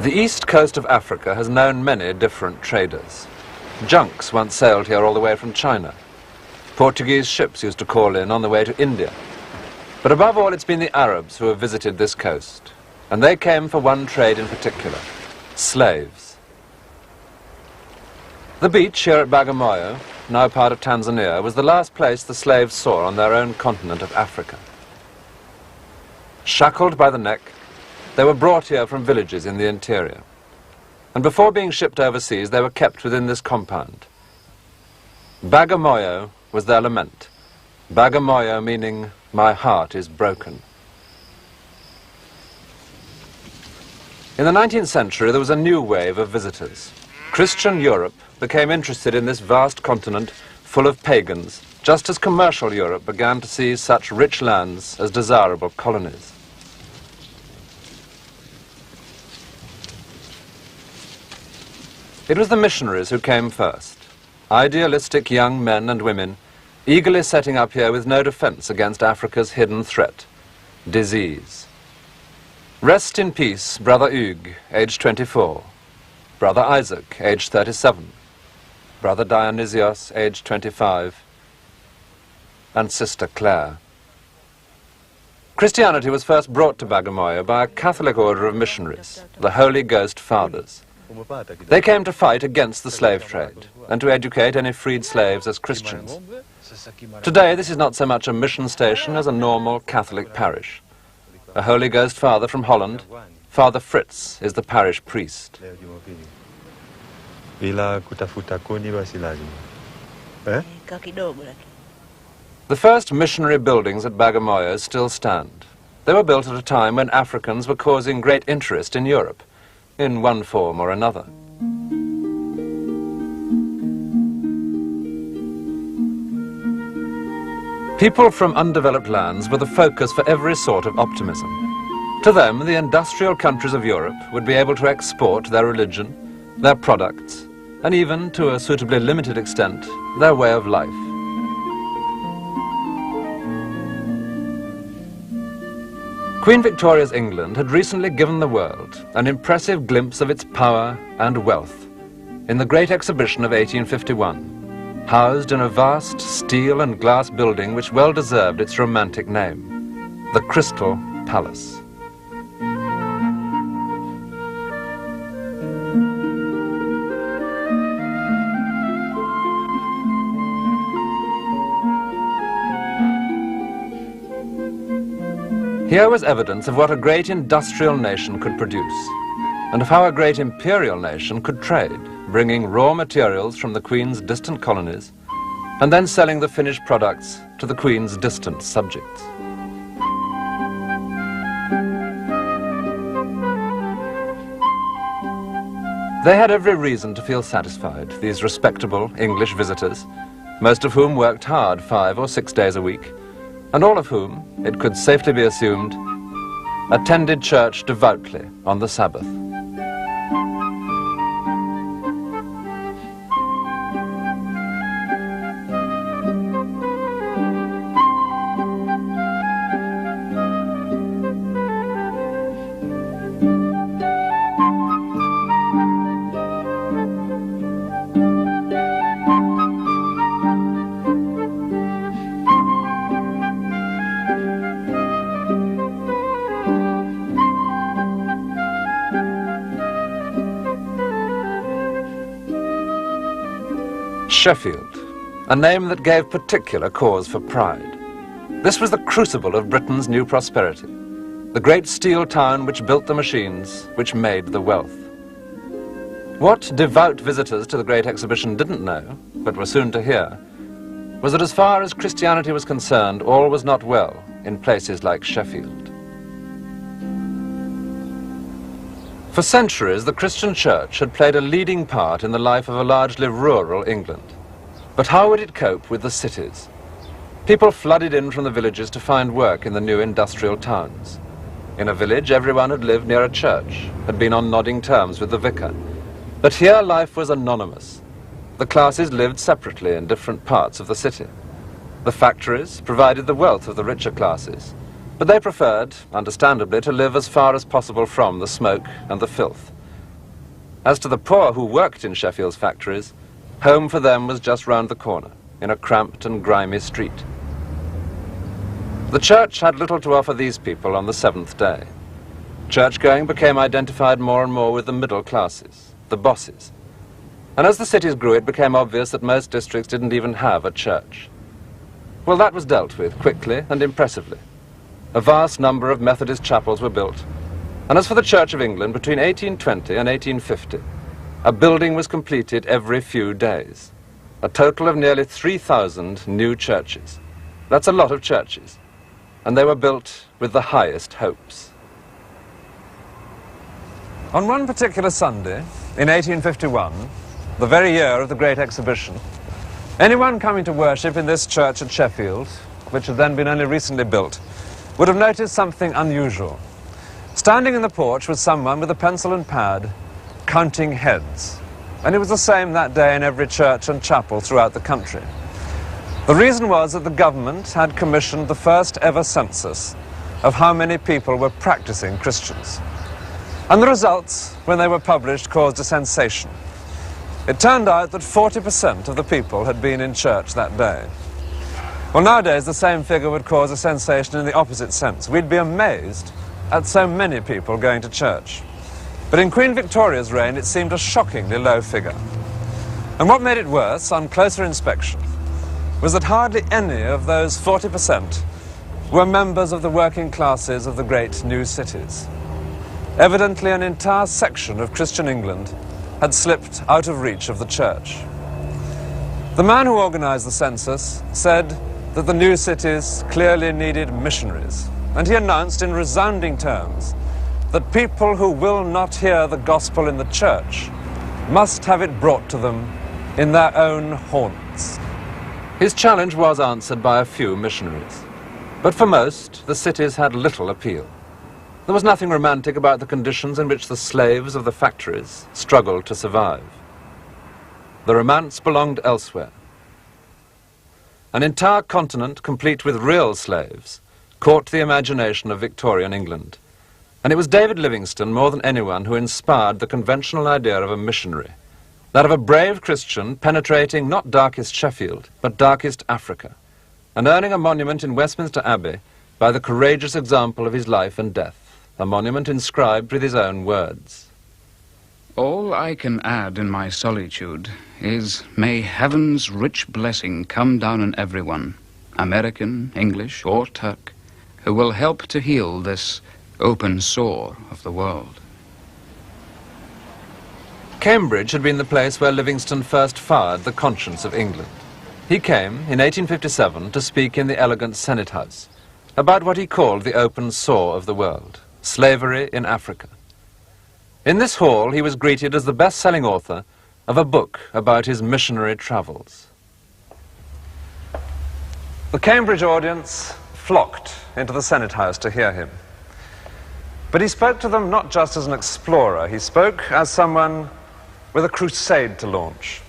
The east coast of Africa has known many different traders. Junks once sailed here all the way from China. Portuguese ships used to call in on the way to India. But above all, it's been the Arabs who have visited this coast. And they came for one trade in particular, slaves. The beach here at Bagamoyo, now part of Tanzania, was the last place the slaves saw on their own continent of Africa. Shackled by the neck, they were brought here from villages in the interior. And before being shipped overseas, they were kept within this compound. Bagamoyo was their lament. Bagamoyo meaning, my heart is broken. In the 19th century, there was a new wave of visitors. Christian Europe became interested in this vast continent full of pagans, just as commercial Europe began to see such rich lands as desirable colonies. It was the missionaries who came first, idealistic young men and women, eagerly setting up here with no defense against Africa's hidden threat, disease. Rest in peace, Brother Hugues, aged 24, Brother Isaac, aged 37, Brother Dionysios, aged 25, and Sister Claire. Christianity was first brought to Bagamoyo by a Catholic order of missionaries, the Holy Ghost Fathers. They came to fight against the slave trade and to educate any freed slaves as Christians. Today, this is not so much a mission station as a normal Catholic parish. A Holy Ghost Father from Holland, Father Fritz, is the parish priest. The first missionary buildings at Bagamoyo still stand. They were built at a time when Africans were causing great interest in Europe, in one form or another. People from undeveloped lands were the focus for every sort of optimism. To them, the industrial countries of Europe would be able to export their religion, their products, and even, to a suitably limited extent, their way of life. Queen Victoria's England had recently given the world an impressive glimpse of its power and wealth in the Great Exhibition of 1851, housed in a vast steel and glass building which well deserved its romantic name, the Crystal Palace. Here was evidence of what a great industrial nation could produce, and of how a great imperial nation could trade, bringing raw materials from the Queen's distant colonies, and then selling the finished products to the Queen's distant subjects. They had every reason to feel satisfied, these respectable English visitors, most of whom worked hard 5 or 6 days a week, and all of whom, it could safely be assumed, attended church devoutly on the Sabbath. Sheffield, a name that gave particular cause for pride. This was the crucible of Britain's new prosperity, the great steel town which built the machines which made the wealth. What devout visitors to the Great Exhibition didn't know, but were soon to hear, was that as far as Christianity was concerned, all was not well in places like Sheffield. For centuries, the Christian Church had played a leading part in the life of a largely rural England. But how would it cope with the cities? People flooded in from the villages to find work in the new industrial towns. In a village, everyone had lived near a church, had been on nodding terms with the vicar. But here life was anonymous. The classes lived separately in different parts of the city. The factories provided the wealth of the richer classes, but they preferred, understandably, to live as far as possible from the smoke and the filth, As to the poor who worked in Sheffield's factories, home for them was just round the corner, in a cramped and grimy street. The church had little to offer these people on the seventh day. Church-going became identified more and more with the middle classes, the bosses. And as the cities grew, it became obvious that most districts didn't even have a church. Well, that was dealt with quickly and impressively. A vast number of Methodist chapels were built. And as for the Church of England, between 1820 and 1850, a building was completed every few days. A total of nearly 3,000 new churches. That's a lot of churches. And they were built with the highest hopes. On one particular Sunday, in 1851, the very year of the Great Exhibition, anyone coming to worship in this church at Sheffield, which had then been only recently built, would have noticed something unusual. Standing in the porch was someone with a pencil and pad, counting heads. And it was the same that day in every church and chapel throughout the country. The reason was that the government had commissioned the first ever census of how many people were practicing Christians. And the results, when they were published, caused a sensation. It turned out that 40% of the people had been in church that day. Well, nowadays, the same figure would cause a sensation in the opposite sense. We'd be amazed at so many people going to church. But in Queen Victoria's reign, it seemed a shockingly low figure. And what made it worse, on closer inspection, was that hardly any of those 40% were members of the working classes of the great new cities. Evidently, an entire section of Christian England had slipped out of reach of the church. The man who organized the census said that the new cities clearly needed missionaries, and he announced in resounding terms that people who will not hear the gospel in the church must have it brought to them in their own haunts. His challenge was answered by a few missionaries, but for most, the cities had little appeal. There was nothing romantic about the conditions in which the slaves of the factories struggled to survive. The romance belonged elsewhere. An entire continent, complete with real slaves, caught the imagination of Victorian England. And it was David Livingstone, more than anyone, who inspired the conventional idea of a missionary, that of a brave Christian penetrating not darkest Sheffield, but darkest Africa, and earning a monument in Westminster Abbey by the courageous example of his life and death, a monument inscribed with his own words. All I can add in my solitude is, may heaven's rich blessing come down on everyone, American, English, or Turk, who will help to heal this open sore of the world. Cambridge had been the place where Livingstone first fired the conscience of England. He came, in 1857, to speak in the elegant Senate House about what he called the open sore of the world, slavery in Africa. In this hall, he was greeted as the best-selling author of a book about his missionary travels. The Cambridge audience flocked into the Senate House to hear him. But he spoke to them not just as an explorer, he spoke as someone with a crusade to launch.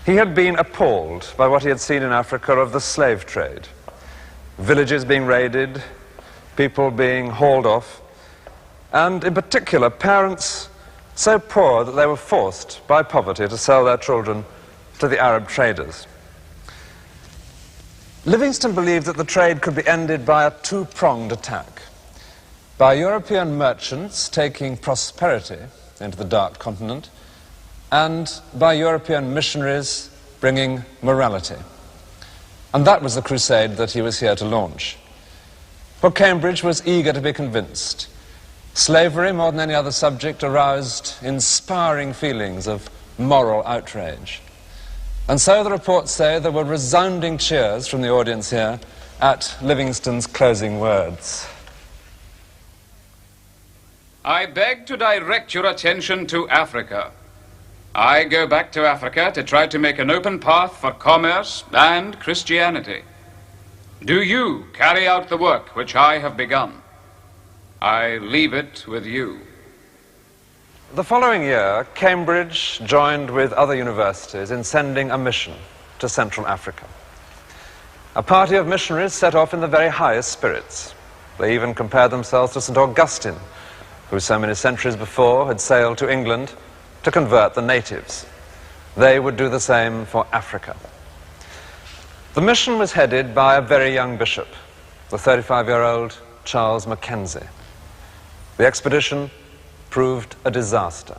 He had been appalled by what he had seen in Africa of the slave trade. Villages being raided, people being hauled off, and in particular parents so poor that they were forced by poverty to sell their children to the Arab traders. Livingstone believed that the trade could be ended by a two-pronged attack. By European merchants taking prosperity into the dark continent, and by European missionaries bringing morality. And that was the crusade that he was here to launch. For Cambridge was eager to be convinced. Slavery, more than any other subject, aroused inspiring feelings of moral outrage. And so the reports say there were resounding cheers from the audience here at Livingstone's closing words. I beg to direct your attention to Africa. I go back to Africa to try to make an open path for commerce and Christianity. Do you carry out the work which I have begun? I leave it with you. The following year, Cambridge joined with other universities in sending a mission to Central Africa. A party of missionaries set off in the very highest spirits. They even compared themselves to St. Augustine, who so many centuries before had sailed to England to convert the natives. They would do the same for Africa. The mission was headed by a very young bishop, the 35-year-old Charles Mackenzie. The expedition proved a disaster.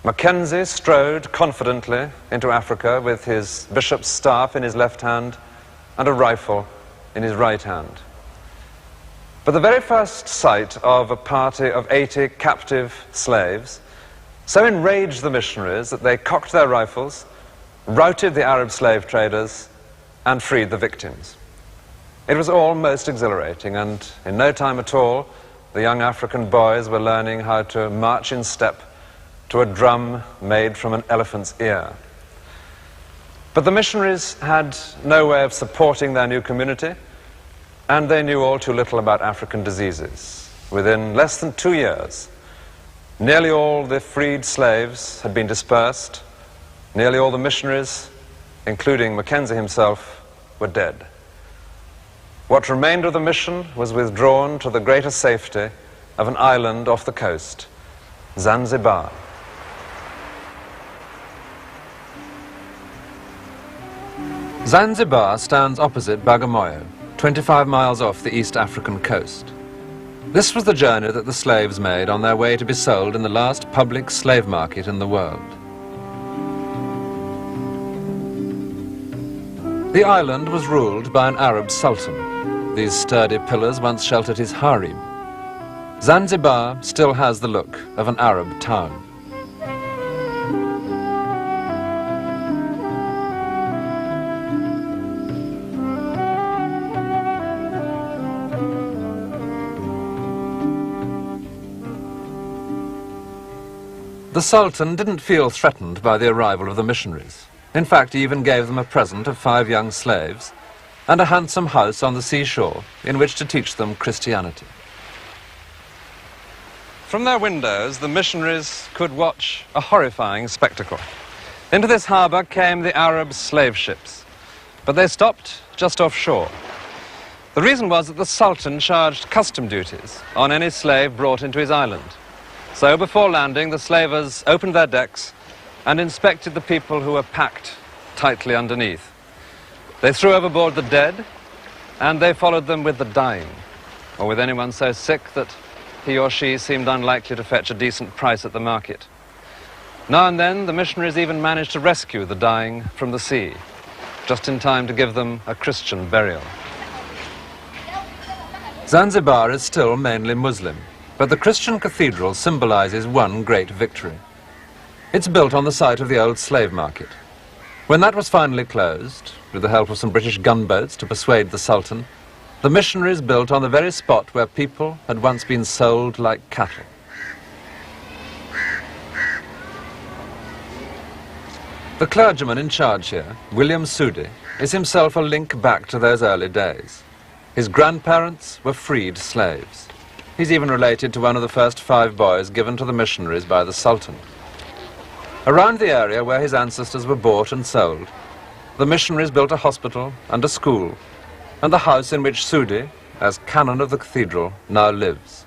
Mackenzie strode confidently into Africa with his bishop's staff in his left hand and a rifle in his right hand. But the very first sight of a party of 80 captive slaves so enraged the missionaries that they cocked their rifles, routed the Arab slave traders, and freed the victims. It was all most exhilarating, and in no time at all, the young African boys were learning how to march in step to a drum made from an elephant's ear. But the missionaries had no way of supporting their new community, and they knew all too little about African diseases. Within less than 2 years, nearly all the freed slaves had been dispersed. Nearly all the missionaries, including Mackenzie himself, were dead. What remained of the mission was withdrawn to the greater safety of an island off the coast, Zanzibar. Zanzibar stands opposite Bagamoyo, 25 miles off the East African coast. This was the journey that the slaves made on their way to be sold in the last public slave market in the world. The island was ruled by an Arab sultan. These sturdy pillars once sheltered his harem. Zanzibar still has the look of an Arab town. The Sultan didn't feel threatened by the arrival of the missionaries. In fact, he even gave them a present of 5 young slaves and a handsome house on the seashore in which to teach them Christianity. From their windows, the missionaries could watch a horrifying spectacle. Into this harbour came the Arab slave ships, but they stopped just offshore. The reason was that the Sultan charged custom duties on any slave brought into his island. So before landing, the slavers opened their decks and inspected the people who were packed tightly underneath. They threw overboard the dead, and they followed them with the dying, or with anyone so sick that he or she seemed unlikely to fetch a decent price at the market. Now and then, the missionaries even managed to rescue the dying from the sea, just in time to give them a Christian burial. Zanzibar is still mainly Muslim, but the Christian cathedral symbolizes one great victory. It's built on the site of the old slave market. When that was finally closed, with the help of some British gunboats to persuade the Sultan, the missionaries built on the very spot where people had once been sold like cattle. The clergyman in charge here, William Sudi, is himself a link back to those early days. His grandparents were freed slaves. He's even related to one of the first 5 boys given to the missionaries by the Sultan. Around the area where his ancestors were bought and sold, the missionaries built a hospital and a school, and the house in which Sudi, as canon of the cathedral, now lives.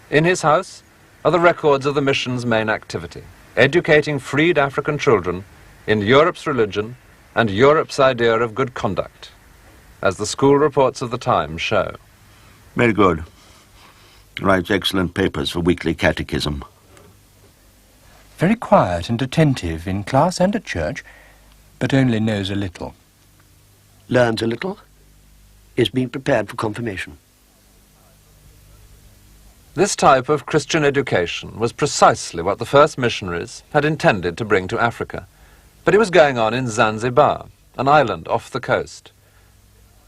In his house are the records of the mission's main activity, educating freed African children in Europe's religion and Europe's idea of good conduct, as the school reports of the time show. Very good. Writes excellent papers for weekly catechism. Very quiet and attentive in class and at church, but only knows a little. Learns a little, is being prepared for confirmation. This type of Christian education was precisely what the first missionaries had intended to bring to Africa, but it was going on in Zanzibar, an island off the coast.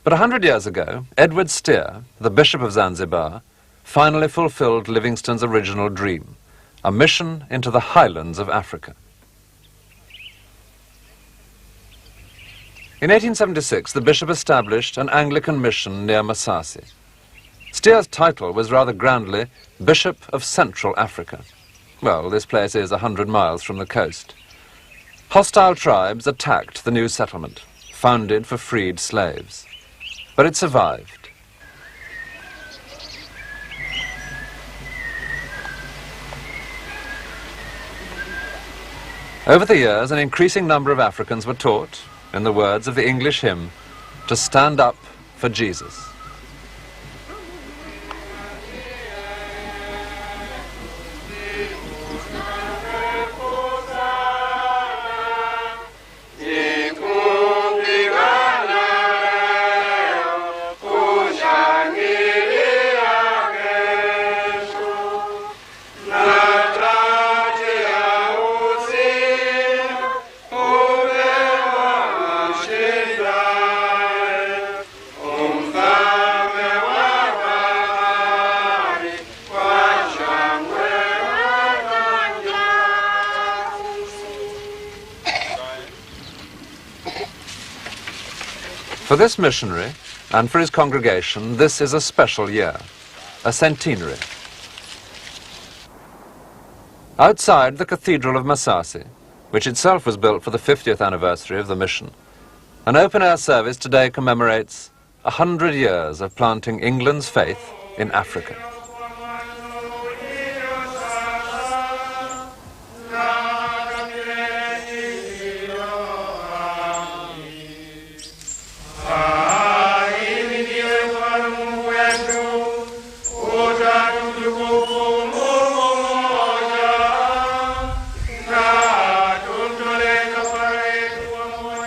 But 100 years ago, Edward Steer, the Bishop of Zanzibar, finally fulfilled Livingstone's original dream, a mission into the highlands of Africa. In 1876, the bishop established an Anglican mission near Masasi. Steer's title was rather grandly Bishop of Central Africa. Well, this place is 100 miles from the coast. Hostile tribes attacked the new settlement, founded for freed slaves. But it survived. Over the years, an increasing number of Africans were taught, in the words of the English hymn, to stand up for Jesus. For this missionary, and for his congregation, this is a special year, a centenary. Outside the Cathedral of Masasi, which itself was built for the 50th anniversary of the mission, an open-air service today commemorates 100 years of planting England's faith in Africa.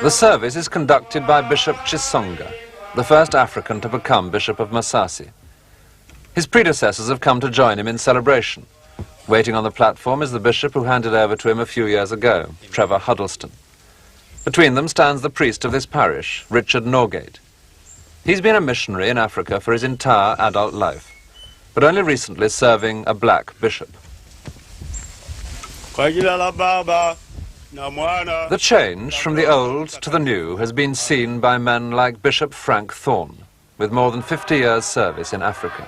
The service is conducted by Bishop Chisonga, the first African to become Bishop of Masasi. His predecessors have come to join him in celebration. Waiting on the platform is the bishop who handed over to him a few years ago, Trevor Huddleston. Between them stands the priest of this parish, Richard Norgate. He's been a missionary in Africa for his entire adult life, but only recently serving a black bishop. The change from the old to the new has been seen by men like Bishop Frank Thorne, with more than 50 years' service in Africa.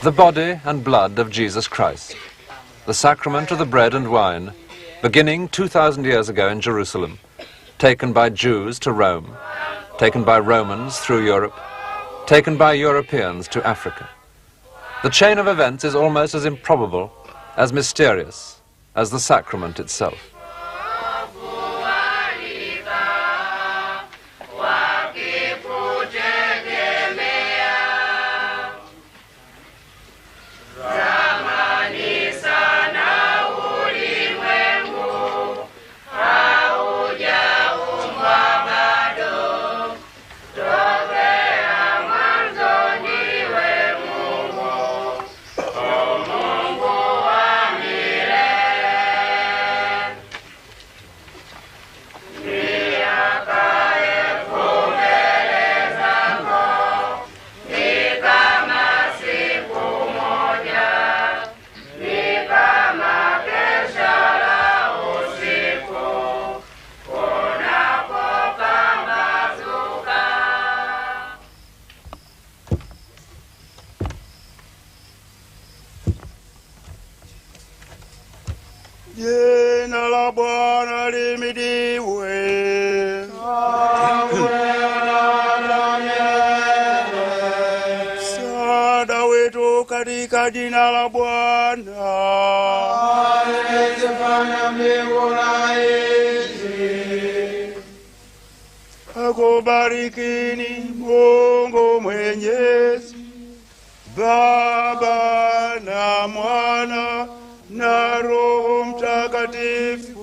The body and blood of Jesus Christ, the sacrament of the bread and wine, beginning 2,000 years ago in Jerusalem, taken by Jews to Rome, taken by Romans through Europe, taken by Europeans to Africa. The chain of events is almost as improbable, as mysterious, as the sacrament itself. Jina la Bwana lihimidiwe. Msaada wetu katika jina la Bwana. Aliyezifanya mbingu na nchi. Akubarikini Mungu Mwenyezi, Baba na Mwana na Roho Mtakatifu.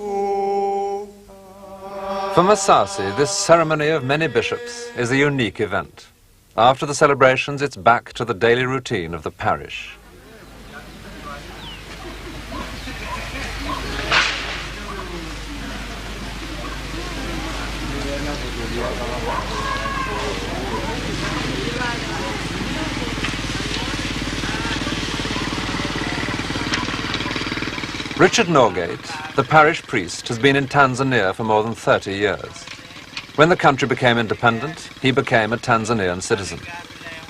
For Masasi, this ceremony of many bishops is a unique event. After the celebrations, it's back to the daily routine of the parish. Richard Norgate, the parish priest, has been in Tanzania for more than 30 years. When the country became independent, he became a Tanzanian citizen.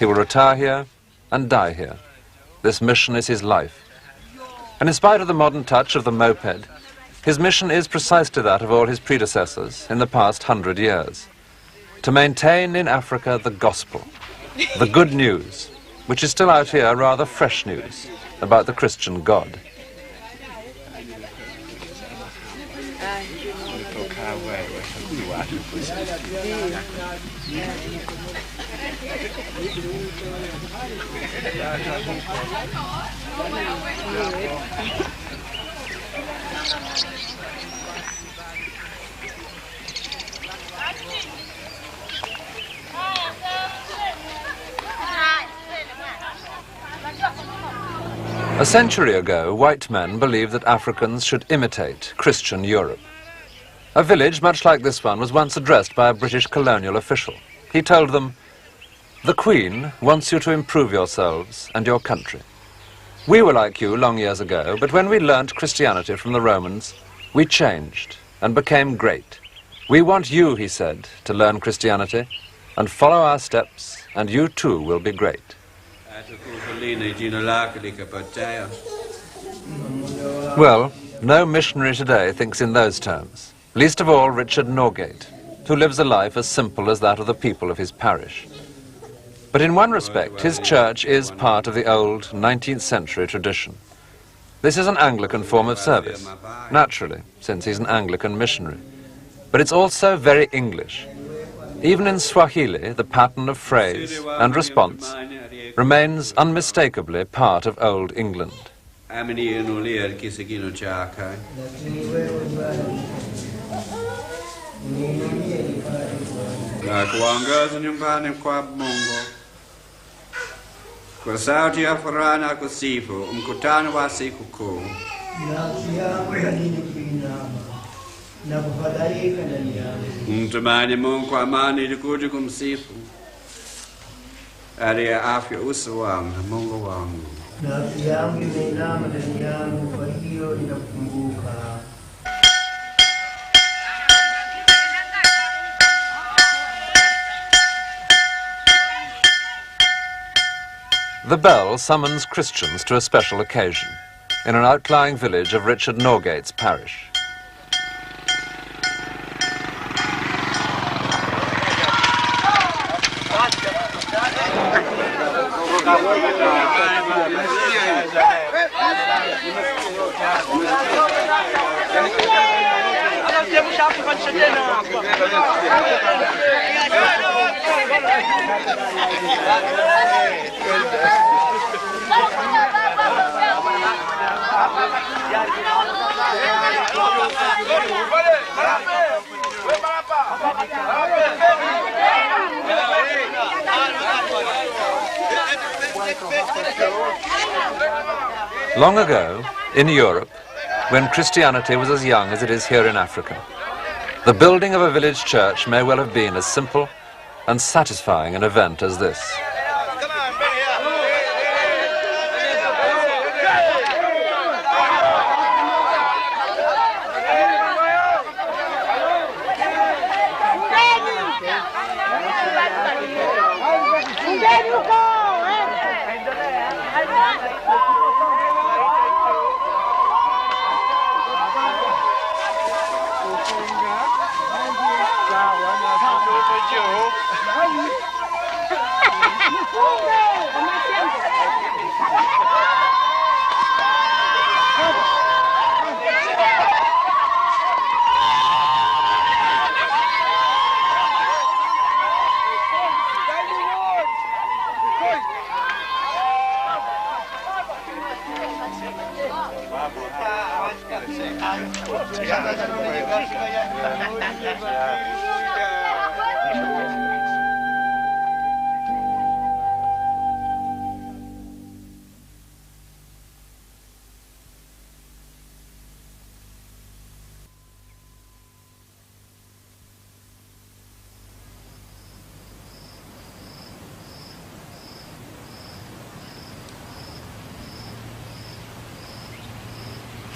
He will retire here and die here. This mission is his life. And in spite of the modern touch of the moped, his mission is precisely that of all his predecessors in the past 100 years. To maintain in Africa the gospel, the good news, which is still out here rather fresh news about the Christian God. A century ago, white men believed that Africans should imitate Christian Europe. A village much like this one was once addressed by a British colonial official. He told them, "The Queen wants you to improve yourselves and your country. We were like you long years ago, but when we learnt Christianity from the Romans, we changed and became great. We want you," he said, "to learn Christianity and follow our steps, and you too will be great." Well, no missionary today thinks in those terms, least of all Richard Norgate, who lives a life as simple as that of the people of his parish. But in one respect, his church is part of the old 19th century tradition. This is an Anglican form of service, naturally, since he's an Anglican missionary. But it's also very English. Even in Swahili, the pattern of phrase and response remains unmistakably part of Old England. Kuangaza nyumbani kwa Mungu, kwa sauti ya furaha na kusifu, mkutano wa siku kuu. Mtumaini Mungu kwa amani ilikuja kumsifu. Aliye afya uso wangu, Mungu wangu. Nafsi yangu imeinama ndani yangu, kwa hiyo ninakukumbuka. The bell summons Christians to a special occasion in an outlying village of Richard Norgate's parish. Long ago, in Europe, when Christianity was as young as it is here in Africa, the building of a village church may well have been as simple and satisfying an event as this.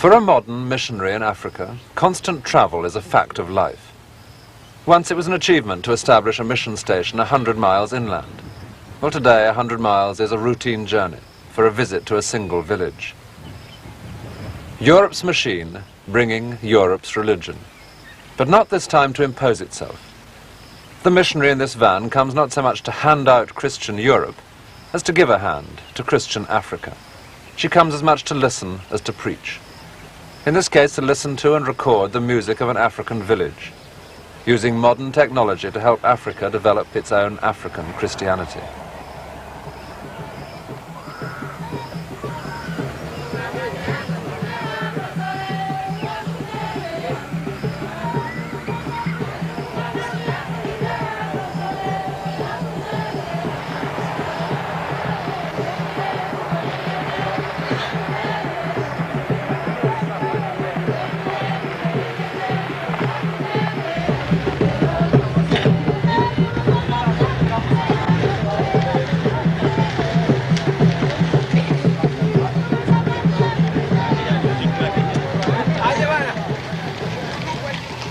For a modern missionary in Africa, constant travel is a fact of life. Once it was an achievement to establish a mission station 100 miles inland. Well, today 100 miles is a routine journey for a visit to a single village. Europe's machine bringing Europe's religion, but not this time to impose itself. The missionary in this van comes not so much to hand out Christian Europe as to give a hand to Christian Africa. She comes as much to listen as to preach. In this case, to listen to and record the music of an African village, using modern technology to help Africa develop its own African Christianity.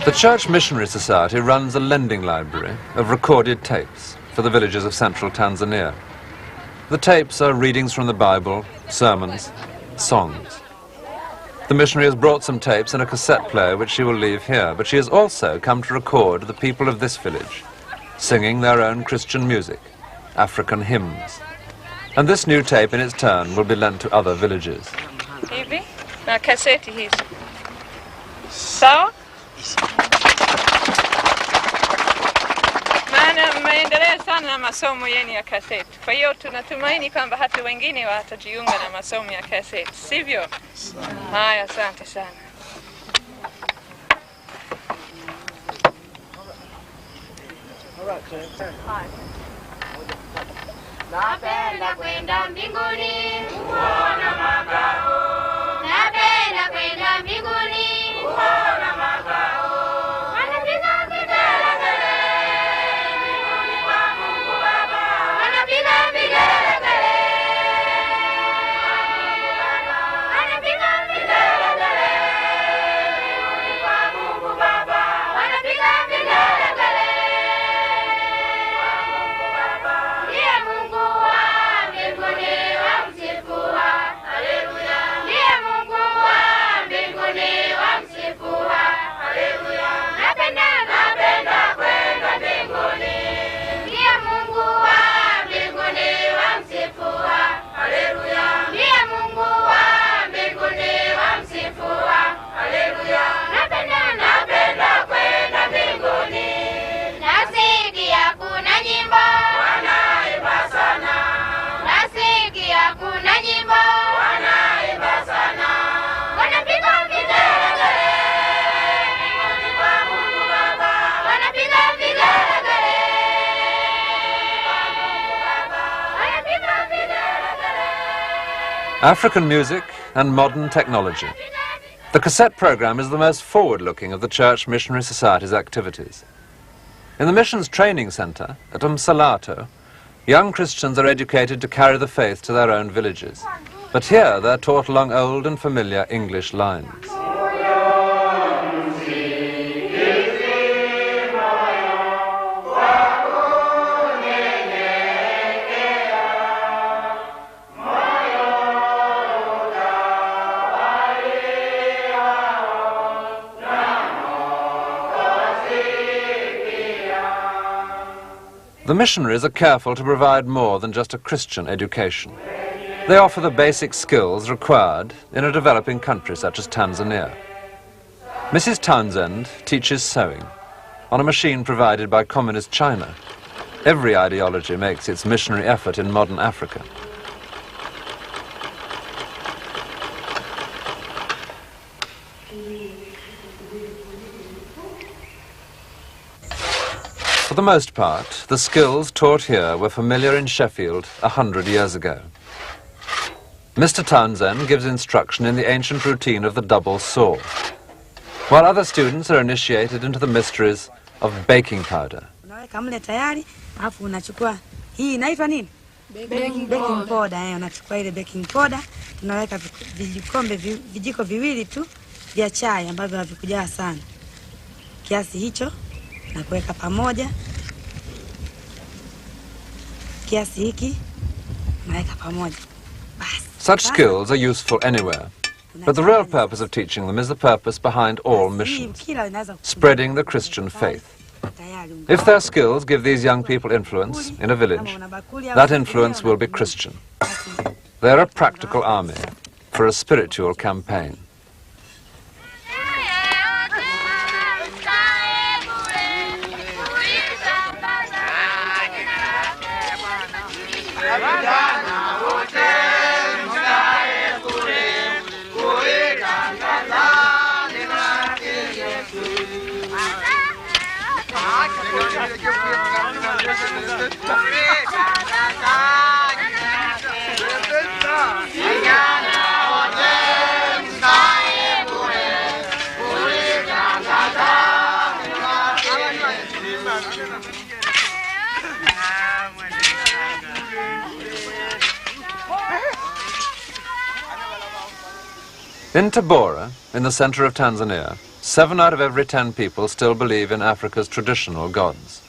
The Church Missionary Society runs a lending library of recorded tapes for the villages of central Tanzania. The tapes are readings from the Bible, sermons, songs. The missionary has brought some tapes in a cassette player which she will leave here, but she has also come to record the people of this village singing their own Christian music, African hymns. And this new tape in its turn will be lent to other villages. Hivi na kaseti hizi. Sawa? Maana mmeendelea sana na masomo yenu ya kaseti. Kwa hiyo tunatumaini kwamba hata wengine watajiunga na masomo ya kaseti, sivyo? Haya, asante sana. Napenda kwenda mbinguni kuona makao. Napenda kwenda mbinguni kuona makao. Wanapiga vigelegele mbinguni kwa Mungu Baba. Wanapiga vigelegele kwa Mungu Baba. Wanapiga vigelegele mbinguni kwa Mungu Baba. Wanapiga vigelegele kwa Mungu Baba. Ndiye Mungu wa mbinguni wamsifua. Haleluya. Ndiye Mungu wa mbinguni wamsifua. Haleluya. Napenda kwenda mbinguni. Ndiye Mungu wa mbinguni wamsifua. Haleluya. Ndiye Mungu wa mbinguni wamsifua. Haleluya. Napenda kwenda mbinguni. Nasikia kuna nyimbo wanaimba sana. Nasikia kuna nyimbo wanaimba sana. Wanapiga vigelegele mbinguni kwa Mungu Baba. Wanapiga vigelegele kwa Mungu Baba. Wanapiga vigelegele. African music and modern technology. The cassette program is the most forward-looking of the Church Missionary Society's activities. In the Missions Training Center at Umsalato, young Christians are educated to carry the faith to their own villages. But here they're taught along old and familiar English lines. The missionaries are careful to provide more than just a Christian education. They offer the basic skills required in a developing country such as Tanzania. Mrs. Townsend teaches sewing on a machine provided by communist China. Every ideology makes its missionary effort in modern Africa. For the most part, the skills taught here were familiar in Sheffield 100 years ago. Mr. Townsend gives instruction in the ancient routine of the double saw, while other students are initiated into the mysteries of baking powder. Unaweka mle tayari, alafu unachukua hii inaitwa nini? Baking powder. Unachukua ile baking powder, tunaweka vijiko viwili tu vya chai ambavyo havikujaa sana. Kiasi hicho na kuweka pamoja. Kiasi hiki naweka pamoja. Such skills are useful anywhere, but the real purpose of teaching them is the purpose behind all missions, spreading the Christian faith. If their skills give these young people influence in a village, that influence will be Christian. They're a practical army for a spiritual campaign. In Tabora, in the center of Tanzania, 7 out of every 10 people still believe in Africa's traditional gods.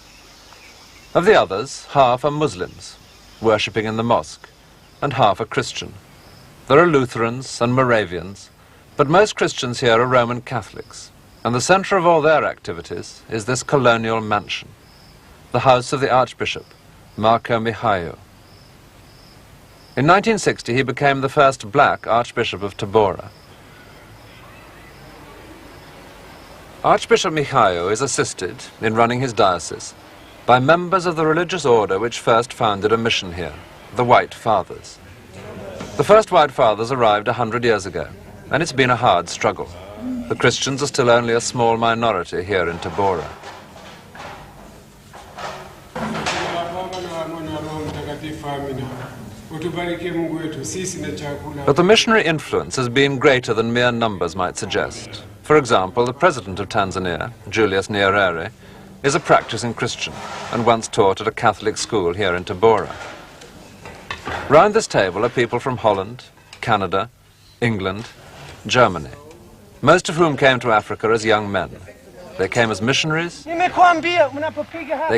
Of the others, half are Muslims, worshipping in the mosque, and half are Christian. There are Lutherans and Moravians, but most Christians here are Roman Catholics, and the center of all their activities is this colonial mansion, the house of the Archbishop, Marco Mihayo. In 1960, he became the first black Archbishop of Tabora. Archbishop Mihayo is assisted, in running his diocese, by members of the religious order which first founded a mission here, the White Fathers. The first White Fathers arrived 100 years ago, and it's been a hard struggle. The Christians are still only a small minority here in Tabora. But the missionary influence has been greater than mere numbers might suggest. For example, the president of Tanzania, Julius Nyerere, is a practicing Christian and once taught at a Catholic school here in Tabora. Round this table are people from Holland, Canada, England, Germany, most of whom came to Africa as young men. They came as missionaries. They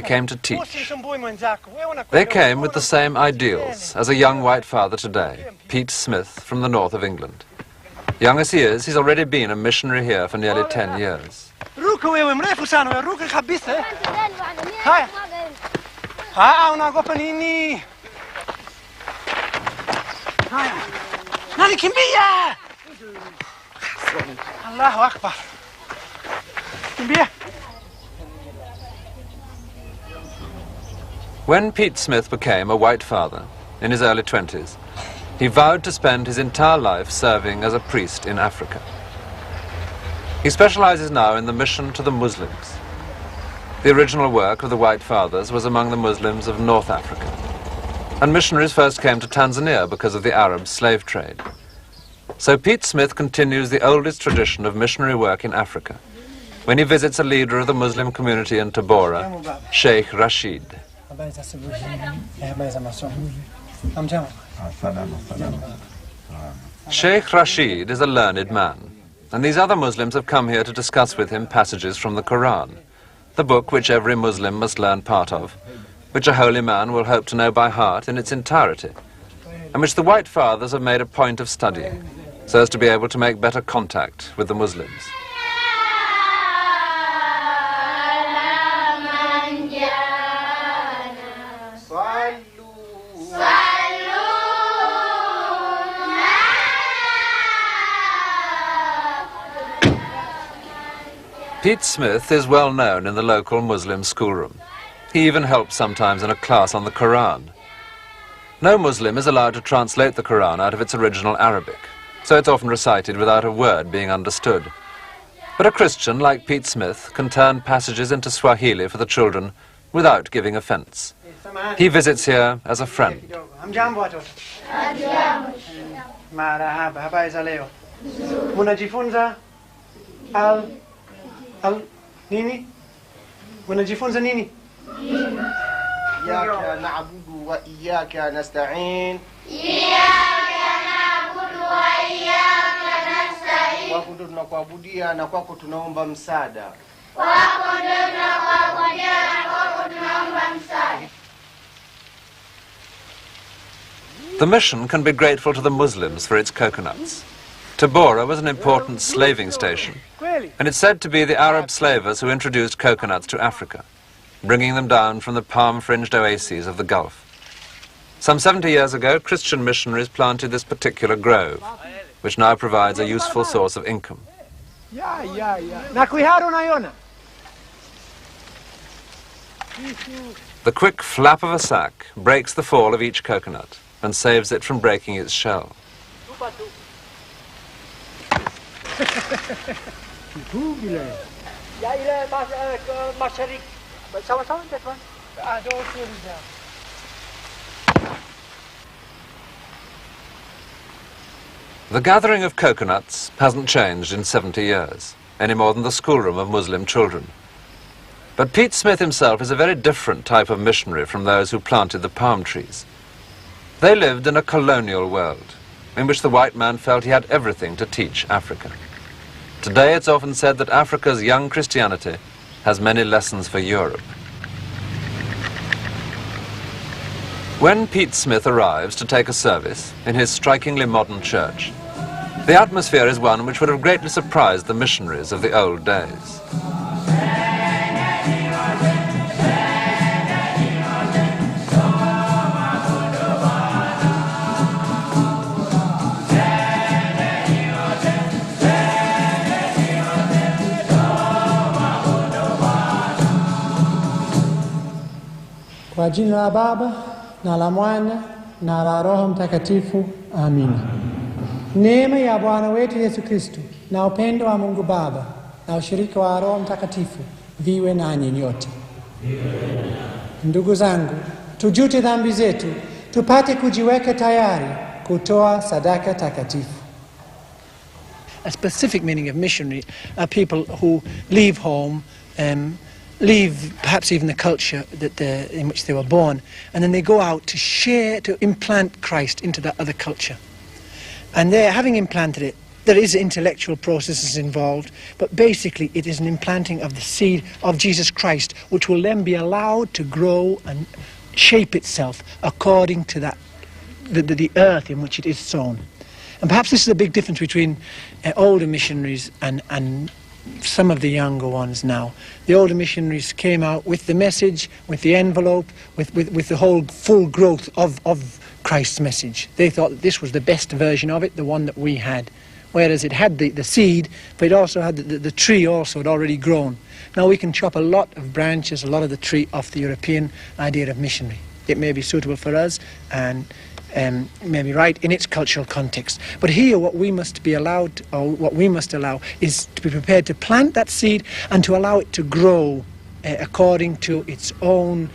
came to teach. They came with the same ideals as a young white father today, Pete Smith from the north of England. Young as he is, he's already been a missionary here for nearly 10 years. Allahu Akbar. When Pete Smith became a white father in his early 20s, he vowed to spend his entire life serving as a priest in Africa. He specializes now in the mission to the Muslims. The original work of the White Fathers was among the Muslims of North Africa, and missionaries first came to Tanzania because of the Arab slave trade. So Pete Smith continues the oldest tradition of missionary work in Africa when he visits a leader of the Muslim community in Tabora, Sheikh Rashid. Sheikh Rashid is a learned man, and these other Muslims have come here to discuss with him passages from the Quran, the book which every Muslim must learn part of, which a holy man will hope to know by heart in its entirety, and which the White Fathers have made a point of studying, so as to be able to make better contact with the Muslims. Pete Smith is well known in the local Muslim schoolroom. He even helps sometimes in a class on the Quran. No Muslim is allowed to translate the Quran out of its original Arabic, so it's often recited without a word being understood. But a Christian like Pete Smith can turn passages into Swahili for the children without giving offense. He visits here as a friend. Marahaba, habari za leo. Munajifunza nini? Munajifunza nini? إياك نعبد وإياك نستعين. إياك نعبد Kwako ndo tunakuabudia na kwako tunaomba msaada. Kwako ndo tunakuabudia na kwako tunaomba msaada. The mission can be grateful to the Muslims for its coconuts. Tabora was an important slaving station, and it's said to be the Arab slavers who introduced coconuts to Africa, bringing them down from the palm-fringed oases of the Gulf. Some 70 years ago, Christian missionaries planted this particular grove, which now provides a useful source of income. The quick flap of a sack breaks the fall of each coconut and saves it from breaking its shell. The gathering of coconuts hasn't changed in 70 years, any more than the schoolroom of Muslim children. But Pete Smith himself is a very different type of missionary from those who planted the palm trees. They lived in a colonial world, in which the white man felt he had everything to teach Africa. Today it's often said that Africa's young Christianity has many lessons for Europe. When Pete Smith arrives to take a service in his strikingly modern church, the atmosphere is one which would have greatly surprised the missionaries of the old days. Kwa jina la Baba na la Mwana na la Roho Mtakatifu. Amina. Neema ya Bwana wetu Yesu Kristo na upendo wa Mungu Baba na ushirika wa Roho Mtakatifu viwe nanyi nyote. Ndugu zangu, tujute dhambi zetu, tupate kujiweka tayari kutoa sadaka takatifu. A specific meaning of missionary are people who leave home, leave perhaps even the culture in which they were born, and then they go out to share, to implant Christ into that other culture. And there, having implanted it, there is intellectual processes involved, but basically it is an implanting of the seed of Jesus Christ, which will then be allowed to grow and shape itself according to that, the earth in which it is sown. And perhaps this is a big difference between older missionaries and some of the younger ones now. The older missionaries came out with the message, with the envelope, with the whole full growth of Christ's message. They thought that this was the best version of it, the one that we had. Whereas it had the seed, but it also had the tree also had already grown. Now we can chop a lot of branches, a lot of the tree off the European idea of missionary. It may be suitable for us and may be right in its cultural context. But here what we must be allowed, or what we must allow, is to be prepared to plant that seed and to allow it to grow according to its own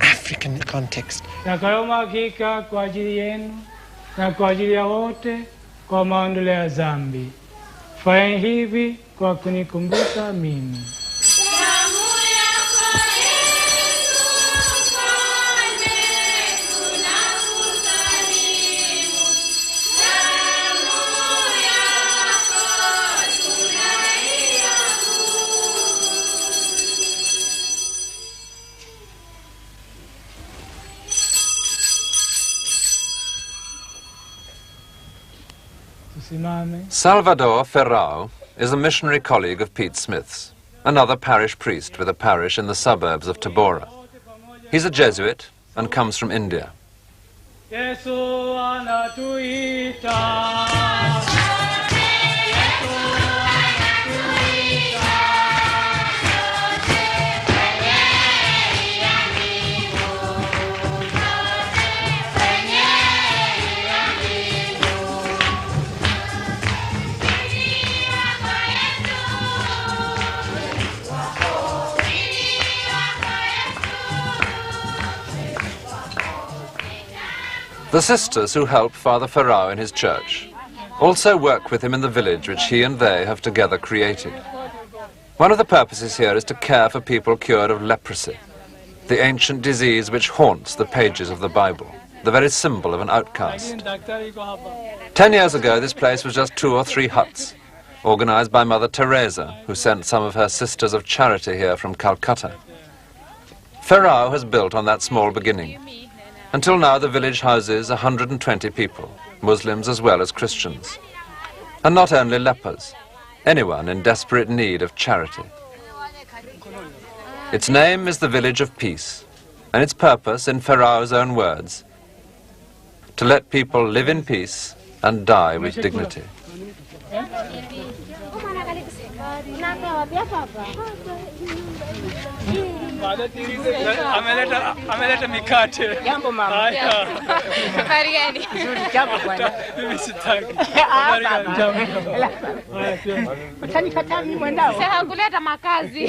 African context. Nakaomba hakika kwa ajili yenu na kwa ajili ya wote kwa maondoleo ya dhambi. Fanya hivi kwa kunikumbuka mimi. Salvador Ferrao is a missionary colleague of Pete Smith's, another parish priest with a parish in the suburbs of Tabora. He's a Jesuit and comes from India. Yesu anatuita. The sisters who help Father Ferrao in his church also work with him in the village which he and they have together created. One of the purposes here is to care for people cured of leprosy, the ancient disease which haunts the pages of the Bible. the very symbol of an outcast. 10 years ago, this place was just 2 or 3 huts, organized by Mother Teresa, who sent some of her Sisters of Charity here from Calcutta. Ferrao has built on that small beginning. Until now, the village houses 120 people, Muslims as well as Christians. And not only lepers, anyone in desperate need of charity. Its name is the Village of Peace, and its purpose, in Ferrao's own words, to let people live in peace and die with dignity. Ameleta mikate. Jambo mama. Haya. Habari gani? Nzuri jambo bwana. Mimi sitaki. Habari gani jambo? Utanikataa mimi mwendao. Sasa hakuleta makazi.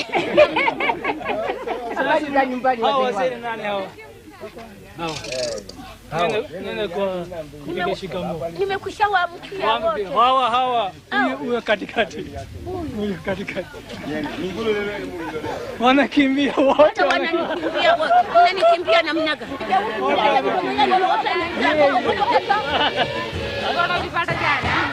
Habari za nyumbani hao wazee nani hao? Nene kwa kupiga shikamoo. Nimekushawaamkia wote. Hawa. Uwe katikati. Uwe katikati. Wanakimbia wote. Wanakimbia wote. Unanikimbia namna gani? Wananipata jana.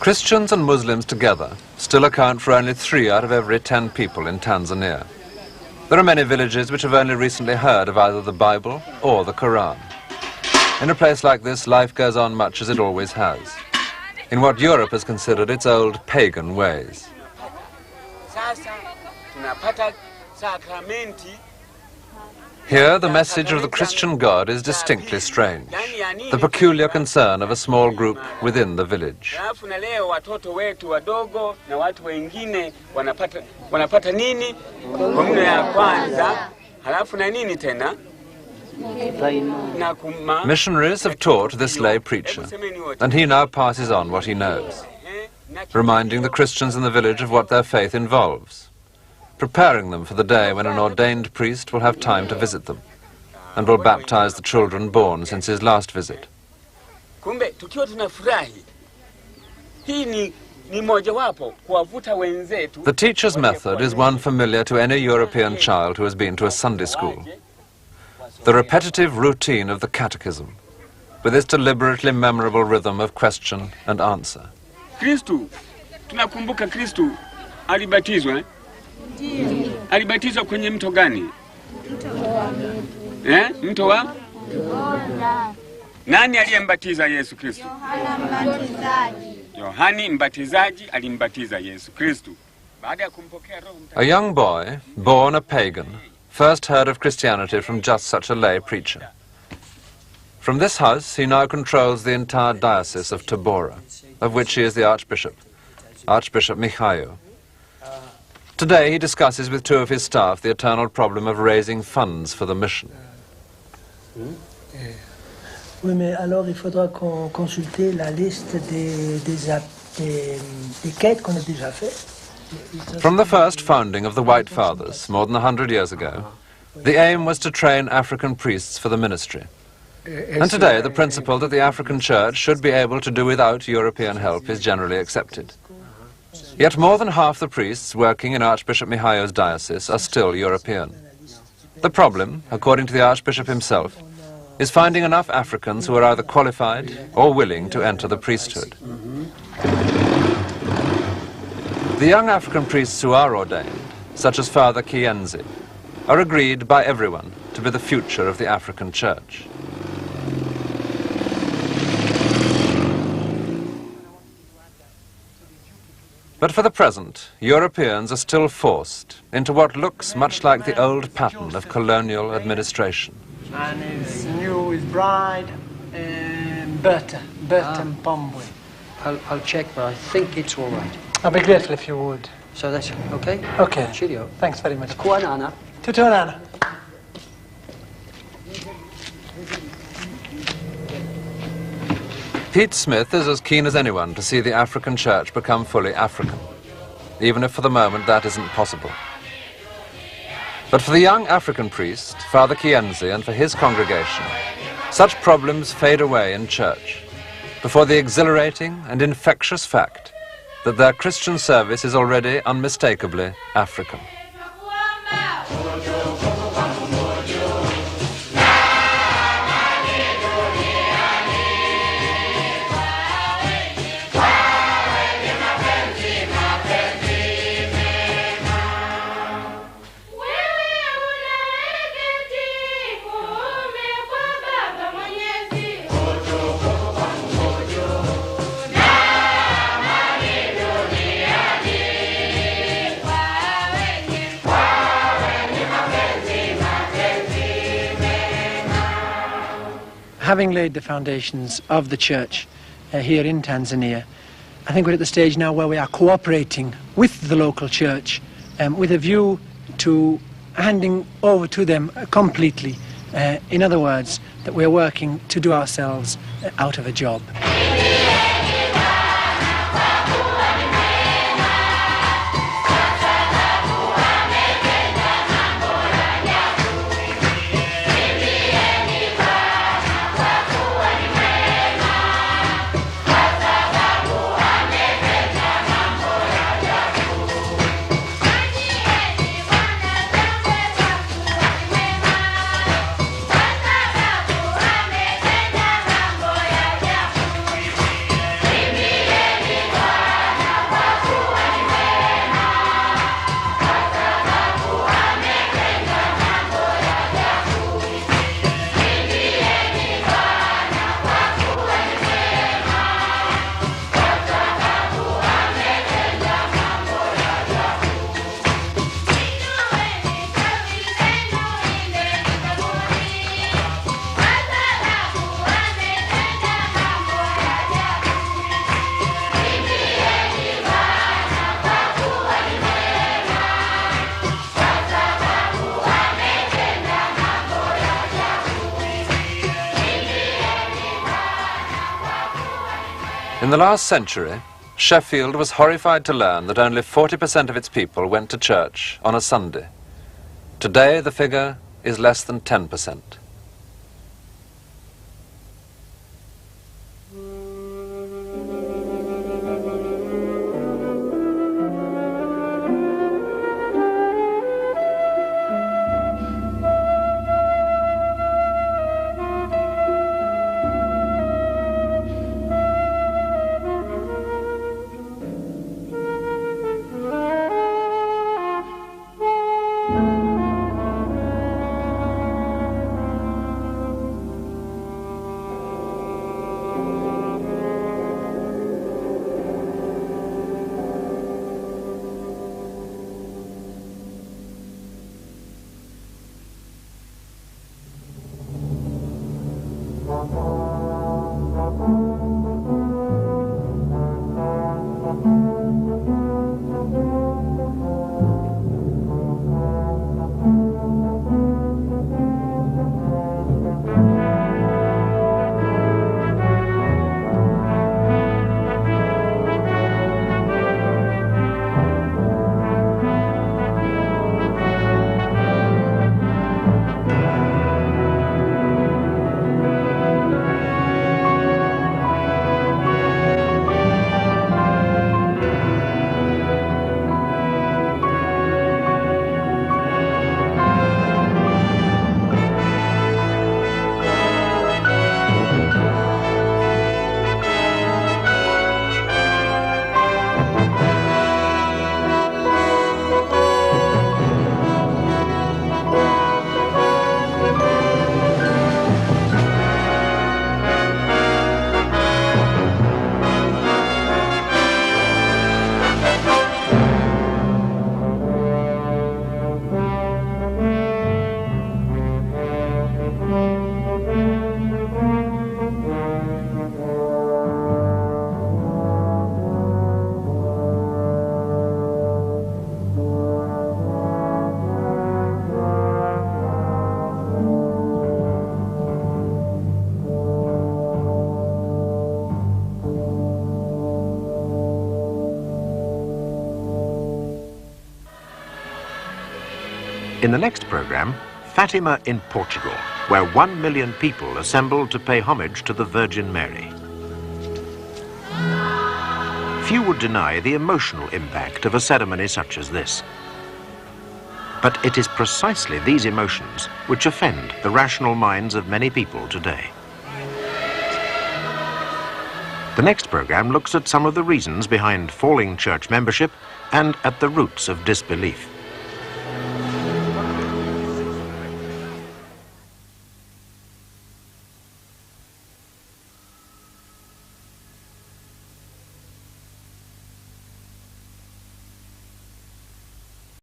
Christians and Muslims together still account for only 3 out of every 10 people in Tanzania. There are many villages which have only recently heard of either the Bible or the Quran. In a place like this, life goes on much as it always has, in what Europe has considered its old pagan ways. Here, the message of the Christian God is distinctly strange, the peculiar concern of a small group within the village. Missionaries have taught this lay preacher, and he now passes on what he knows, reminding the Christians in the village of what their faith involves, preparing them for the day when an ordained priest will have time to visit them and will baptize the children born since his last visit. The teacher's method is one familiar to any European child who has been to a Sunday school. The repetitive routine of the catechism, with its deliberately memorable rhythm of question and answer. Kristu, tunakumbuka Kristu alibatizwa. Alibatizwa kwenye mto gani? Mto wa? Nani aliyembatiza Yesu Kristo? Yohani Mbatizaji alimbatiza Yesu Kristo. A young boy, born a pagan, first heard of Christianity from just such a lay preacher. From this house, he now controls the entire diocese of Tabora, of which he is the Archbishop, Archbishop Mihayo. Today, he discusses with 2 of his staff the eternal problem of raising funds for the mission. Oui, mais alors il faudra consulter la liste des quêtes qu'on a déjà faites. From the first founding of the White Fathers, more than 100 years ago, the aim was to train African priests for the ministry. And today, the principle that the African Church should be able to do without European help is generally accepted. Yet more than half the priests working in Archbishop Mihayo's diocese are still European. The problem, according to the Archbishop himself, is finding enough Africans who are either qualified or willing to enter the priesthood. The young African priests who are ordained, such as Father Kienzi, are agreed by everyone to be the future of the African Church. But for the present, Europeans are still forced into what looks much like the old pattern of colonial administration. And his new bride, Berta Mpombwe. I'll check, but I think it's all right. I'll be grateful if you would. So that's okay? Okay. Cheerio. Thanks very much. Kuanana. Tutonana. Pete Smith is as keen as anyone to see the African church become fully African, even if for the moment that isn't possible. But for the young African priest, Father Kienzi, and for his congregation, such problems fade away in church before the exhilarating and infectious fact that their Christian service is already unmistakably African. Having laid the foundations of the church here in Tanzania, I think we're at the stage now where we are cooperating with the local church with a view to handing over to them completely. In other words, that we're working to do ourselves out of a job. In the last century, Sheffield was horrified to learn that only 40% of its people went to church on a Sunday. Today, the figure is less than 10%. In the next programme, Fatima in Portugal, where 1 million people assembled to pay homage to the Virgin Mary. Few would deny the emotional impact of a ceremony such as this. But it is precisely these emotions which offend the rational minds of many people today. The next programme looks at some of the reasons behind falling church membership and at the roots of disbelief.